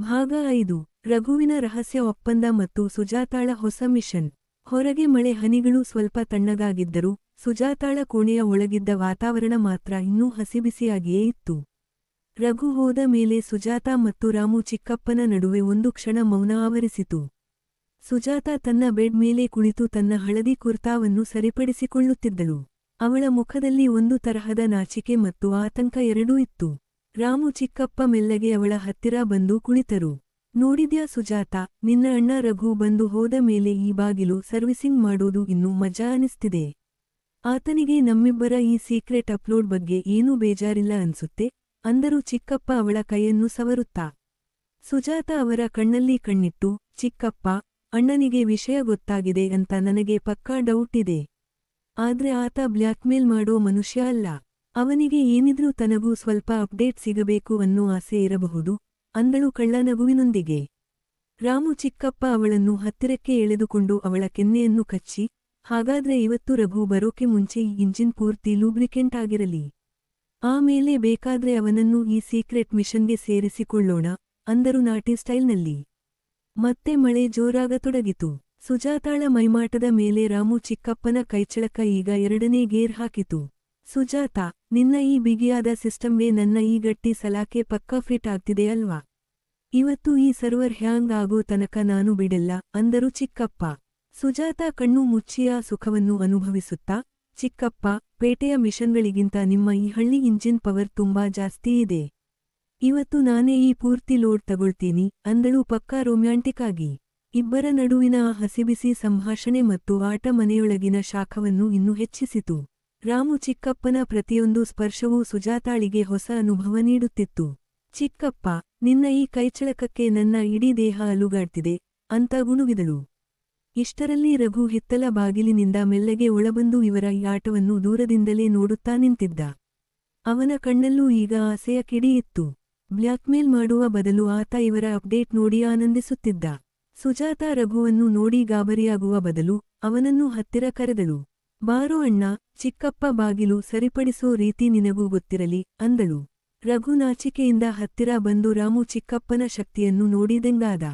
ಭಾಗ 5 ರಘುವಿನ ರಹಸ್ಯ ಒಪ್ಪಂದ ಮತ್ತು ಸುಜಾತಾಳ ಹೊಸ ಮಿಷನ್. ಹೊರಗೆ ಮಳೆ ಹನಿಗಳು ಸ್ವಲ್ಪ ತಣ್ಣಗಾಗಿದ್ದರೂ ಸುಜಾತಾಳ ಕೋಣೆಯ ಒಳಗಿದ್ದ ವಾತಾವರಣ ಮಾತ್ರ ಇನ್ನೂ ಹಸಿಬಿಸಿಯಾಗಿಯೇ ಇತ್ತು. ರಘು ಹೋದ ಮೇಲೆ ಸುಜಾತಾ ಮತ್ತು ರಾಮು ಚಿಕ್ಕಪ್ಪನ ನಡುವೆ ಒಂದು ಕ್ಷಣ ಮೌನ ಆವರಿಸಿತು. ಸುಜಾತಾ ತನ್ನ ಬೆಡ್ ಮೇಲೆ ಕುಳಿತು ತನ್ನ ಹಳದಿ ಕುರ್ತಾವನ್ನು ಸರಿಪಡಿಸಿಕೊಳ್ಳುತ್ತಿದ್ದಳು. ಅವಳ ಮುಖದಲ್ಲಿ ಒಂದು ತರಹದ ನಾಚಿಕೆ ಮತ್ತು ಆತಂಕ ಎರಡೂ ಇತ್ತು. ರಾಮು ಚಿಕ್ಕಪ್ಪ ಮೆಲ್ಲಗೆ ಅವಳ ಹತ್ತಿರ ಬಂದು ಕುಳಿತರು. ನೋಡಿದ್ಯಾ ಸುಜಾತಾ, ನಿನ್ನ ಅಣ್ಣ ರಘು ಬಂದು ಹೋದ ಮೇಲೆ ಈ ಬಾಗಿಲು ಸರ್ವಿಸಿಂಗ್ ಮಾಡೋದು ಇನ್ನೂ ಮಜಾ ಅನಿಸ್ತಿದೆ. ಆತನಿಗೆ ನಮ್ಮಿಬ್ಬರ ಈ ಸೀಕ್ರೆಟ್ ಅಪ್ಲೋಡ್ ಬಗ್ಗೆ ಏನೂ ಬೇಜಾರಿಲ್ಲ ಅನ್ಸುತ್ತೆ ಅಂದರು ಚಿಕ್ಕಪ್ಪ ಅವಳ ಕೈಯನ್ನು ಸವರುತ್ತಾ. ಸುಜಾತಾ ಅವರ ಕಣ್ಣಲ್ಲಿ ಕಣ್ಣಿಟ್ಟು, ಚಿಕ್ಕಪ್ಪ, ಅಣ್ಣನಿಗೆ ವಿಷಯ ಗೊತ್ತಾಗಿದೆ ಅಂತ ನನಗೆ ಪಕ್ಕಾ ಡೌಟ್ ಇದೆ. ಆದ್ರೆ ಆತ ಬ್ಲ್ಯಾಕ್ಮೇಲ್ ಮಾಡೋ ಮನುಷ್ಯ ಅಲ್ಲ. ಅವನಿಗೆ ಏನಿದ್ರೂ ತನಗೂ ಸ್ವಲ್ಪ ಅಪ್ಡೇಟ್ ಸಿಗಬೇಕು ಅನ್ನೋ ಆಸೆ ಇರಬಹುದು ಅಂದಳು ಕಳ್ಳನಗುವಿನೊಂದಿಗೆ. ರಾಮು ಚಿಕ್ಕಪ್ಪ ಅವಳನ್ನು ಹತ್ತಿರಕ್ಕೆ ಎಳೆದುಕೊಂಡು ಅವಳ ಕೆನ್ನೆಯನ್ನು ಕಚ್ಚಿ, ಹಾಗಾದ್ರೆ ಇವತ್ತು ರಘು ಬರೋಕೆ ಮುಂಚೆ ಈ ಇಂಜಿನ್ ಪೂರ್ತಿ ಲೂಬ್ರಿಕೆಂಟ್ ಆಗಿರಲಿ. ಆಮೇಲೆ ಬೇಕಾದ್ರೆ ಅವನನ್ನು ಈ ಸೀಕ್ರೆಟ್ ಮಿಷನ್ಗೆ ಸೇರಿಸಿಕೊಳ್ಳೋಣ ಅಂದರು ನಾಟಿ ಸ್ಟೈಲ್ನಲ್ಲಿ. ಮತ್ತೆ ಮಳೆ ಜೋರಾಗತೊಡಗಿತು. ಸುಜಾತಾಳ ಮೈಮಾಟದ ಮೇಲೆ ರಾಮು ಚಿಕ್ಕಪ್ಪನ ಕೈಚಳಕ ಈಗ ಎರಡನೇ ಗೇರ್ ಹಾಕಿತು. ಸುಜಾತಾ, ನಿನ್ನ ಈ ಬಿಗಿಯಾದ ಸಿಸ್ಟಮ್ಗೆ ನನ್ನ ಈ ಗಟ್ಟಿ ಸಲಾಕೆ ಪಕ್ಕಾ ಫಿಟ್ ಆಗ್ತಿದೆ ಅಲ್ವಾ? ಇವತ್ತು ಈ ಸರ್ವರ್ ಹ್ಯಾಂಗ್ ಆಗೋ ತನಕ ನಾನು ಬಿಡಲ್ಲ ಅಂದರು ಚಿಕ್ಕಪ್ಪ. ಸುಜಾತಾ ಕಣ್ಣು ಮುಚ್ಚಿಯ ಸುಖವನ್ನು ಅನುಭವಿಸುತ್ತಾ, ಚಿಕ್ಕಪ್ಪ, ಪೇಟೆಯ ಮಿಷನ್ಗಳಿಗಿಂತ ನಿಮ್ಮ ಈ ಹಳ್ಳಿ ಇಂಜಿನ್ ಪವರ್ ತುಂಬಾ ಜಾಸ್ತಿ ಇದೆ. ಇವತ್ತು ನಾನೇ ಈ ಪೂರ್ತಿ ಲೋಡ್ ತಗೊಳ್ತೀನಿ ಅಂದಳು ಪಕ್ಕಾ ರೊಮ್ಯಾಂಟಿಕ್ ಆಗಿ. ಇಬ್ಬರ ನಡುವಿನ ಆ ಹಸಿಬಿಸಿ ಸಂಭಾಷಣೆ ಮತ್ತು ಆಟ ಮನೆಯೊಳಗಿನ ಶಾಖವನ್ನು ಇನ್ನೂ ಹೆಚ್ಚಿಸಿತು. ರಾಮು ಚಿಕ್ಕಪ್ಪನ ಪ್ರತಿಯೊಂದು ಸ್ಪರ್ಶವೂ ಸುಜಾತಾಳಿಗೆ ಹೊಸ ಅನುಭವ ನೀಡುತ್ತಿತ್ತು. ಚಿಕ್ಕಪ್ಪ, ನಿನ್ನ ಈ ಕೈಚಳಕಕ್ಕೆ ನನ್ನ ಇಡೀ ದೇಹ ಅಲುಗಾಡ್ತಿದೆ ಅಂತ ಗುಣುಗಿದಳು. ಇಷ್ಟರಲ್ಲಿ ರಘು ಹಿತ್ತಲ ಬಾಗಿಲಿನಿಂದ ಮೆಲ್ಲಗೆ ಒಳಬಂದು ಇವರ ಈ ಆಟವನ್ನು ದೂರದಿಂದಲೇ ನೋಡುತ್ತಾ ನಿಂತಿದ್ದ. ಅವನ ಕಣ್ಣಲ್ಲೂ ಈಗ ಆಸೆಯ ಕಿಡಿ ಇತ್ತು. ಬ್ಲ್ಯಾಕ್ಮೇಲ್ ಮಾಡುವ ಬದಲು ಆತ ಇವರ ಅಪ್ಡೇಟ್ ನೋಡಿ ಆನಂದಿಸುತ್ತಿದ್ದ. ಸುಜಾತಾ ರಘುವನ್ನು ನೋಡಿ ಗಾಬರಿಯಾಗುವ ಬದಲು ಅವನನ್ನು ಹತ್ತಿರ ಕರೆದಳು. ಬಾರೋ ಅಣ್ಣ, ಚಿಕ್ಕಪ್ಪ ಬಾಗಿಲು ಸರಿಪಡಿಸೋ ರೀತಿ ನಿನಗೂ ಗೊತ್ತಿರಲಿ ಅಂದಳು. ರಘು ನಾಚಿಕೆಯಿಂದ ಹತ್ತಿರ ಬಂದು ರಾಮು ಚಿಕ್ಕಪ್ಪನ ಶಕ್ತಿಯನ್ನು ನೋಡಿದಂಗಾದ.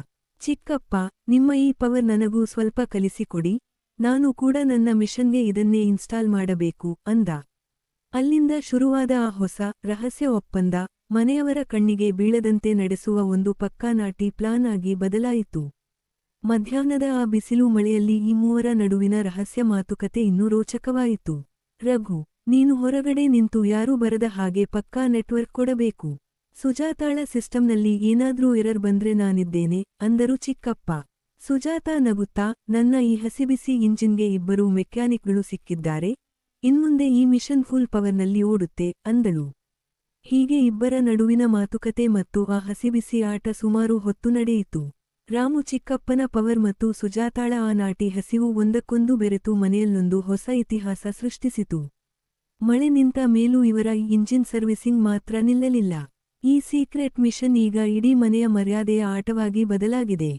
ಚಿಕ್ಕಪ್ಪ, ನಿಮ್ಮ ಈ ಪವರ್ ನನಗೂ ಸ್ವಲ್ಪ ಕಲಿಸಿಕೊಡಿ, ನಾನು ಕೂಡ ನನ್ನ ಮಿಷನ್ಗೆ ಇದನ್ನೇ ಇನ್ಸ್ಟಾಲ್ ಮಾಡಬೇಕು ಅಂದ. ಅಲ್ಲಿಂದ ಶುರುವಾದ ಆ ಹೊಸ ರಹಸ್ಯ ಒಪ್ಪಂದ ಮನೆಯವರ ಕಣ್ಣಿಗೆ ಬೀಳದಂತೆ ನಡೆಸುವ ಒಂದು ಪಕ್ಕಾ ನಾಟಿ ಪ್ಲಾನ್ ಆಗಿ ಬದಲಾಯಿತು. ಮಧ್ಯಾಹ್ನದ ಆ ಬಿಸಿಲು ಮಳೆಯಲ್ಲಿ ಈ ಮೂವರ ನಡುವಿನ ರಹಸ್ಯ ಮಾತುಕತೆ ಇನ್ನೂ ರೋಚಕವಾಯಿತು. ರಘು, ನೀನು ಹೊರಗಡೆ ನಿಂತು ಯಾರೂ ಬರದ ಹಾಗೆ ಪಕ್ಕಾ ನೆಟ್ವರ್ಕ್ ಕೊಡಬೇಕು. ಸುಜಾತಾಳ ಸಿಸ್ಟಮ್ನಲ್ಲಿ ಏನಾದ್ರೂ ಎರರ್ ಬಂದ್ರೆ ನಾನಿದ್ದೇನೆ ಅಂದರು ಚಿಕ್ಕಪ್ಪ. ಸುಜಾತಾ ನಗುತ್ತಾ, ನನ್ನ ಈ ಹಸಿಬಿಸಿ ಇಂಜಿನ್ಗೆ ಇಬ್ಬರು ಮೆಕ್ಯಾನಿಕ್ಗಳು ಸಿಕ್ಕಿದ್ದಾರೆ, ಇನ್ಮುಂದೆ ಈ ಮಿಷನ್ ಫುಲ್ ಪವರ್ನಲ್ಲಿ ಓಡುತ್ತೆ ಅಂದಳು. ಹೀಗೆ ಇಬ್ಬರ ನಡುವಿನ ಮಾತುಕತೆ ಮತ್ತು ಆ ಹಸಿಬಿಸಿ ಆಟ ಸುಮಾರು ಹೊತ್ತು ನಡೆಯಿತು. ರಾಮು ಚಿಕ್ಕಪ್ಪನ ಪವರ್ ಮತ್ತು ಸುಜಾತಾಳ ಆ ನಾಟಿ ಹಸಿವು ಒಂದಕ್ಕೊಂದು ಬೆರೆತು ಮನೆಯಲ್ಲೊಂದು ಹೊಸ ಇತಿಹಾಸ ಸೃಷ್ಟಿಸಿತು. ಮಳೆ ನಿಂತ ಮೇಲೂ ಇವರ ಈ ಇಂಜಿನ್ ಸರ್ವಿಸಿಂಗ್ ಮಾತ್ರ ನಿಲ್ಲಲಿಲ್ಲ. ಈ ಸೀಕ್ರೆಟ್ ಮಿಷನ್ ಈಗ ಇಡೀ ಮನೆಯ ಮರ್ಯಾದೆಯ ಆಟವಾಗಿ ಬದಲಾಗಿದೆ.